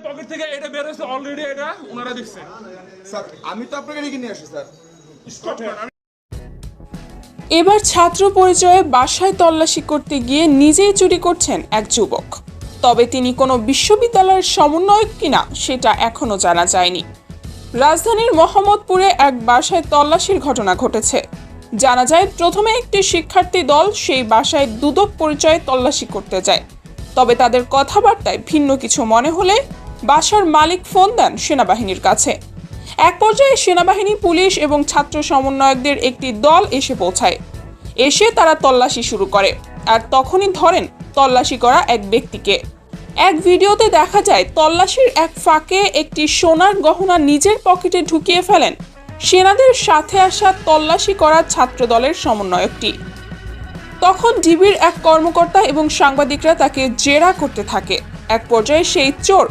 Pocket থেকে এটা বের হয়েছে অলরেডি, এটা ওনারা দেখছে স্যার। আমি তো আপনাকে ডেকে নিয়ে আসি স্যার। এবার ছাত্র পরিচয়ে বাসায় তল্লাশি করতে গিয়ে নিজেই চুরি করছেন এক যুবক। তবে তিনি কোনো বিশ্ববিদ্যালয়ের সমন্বয়ক কিনা সেটা এখনো জানা যায়নি। রাজধানীর মোহাম্মদপুরে এক বাসায় তল্লাশির ঘটনা ঘটেছে। জানা যায় প্রথমে একটি শিক্ষার্থী দল সেই বাসায় দুদক পরিচয়ে তল্লাশি করতে যায়। তবে তাদের কথাবার্তায় ভিন্ন কিছু মনে হলে বাসার মালিক ফোন দেন সেনাবাহিনীর কাছে। এক পর্যায়ে সেনাবাহিনী, পুলিশ এবং ছাত্র সমন্বয়কদের একটি দল এসে পৌঁছায়। এসে তারা তল্লাশি শুরু করে, আর তখনই ধরেন তল্লাশি করা এক ব্যক্তিকে। এক ভিডিওতে দেখা যায় তল্লাশির এক ফাঁকে একটি সোনার গহনা নিজের পকেটে ঢুকিয়ে ফেলেন সেনাদের সাথে আসা তল্লাশি করা ছাত্র দলের সমন্বয়কটি। তখন ডিবির এক কর্মকর্তা এবং সাংবাদিকরা তাকে জেরা করতে থাকে। এক পর্যায়ে সেই চোর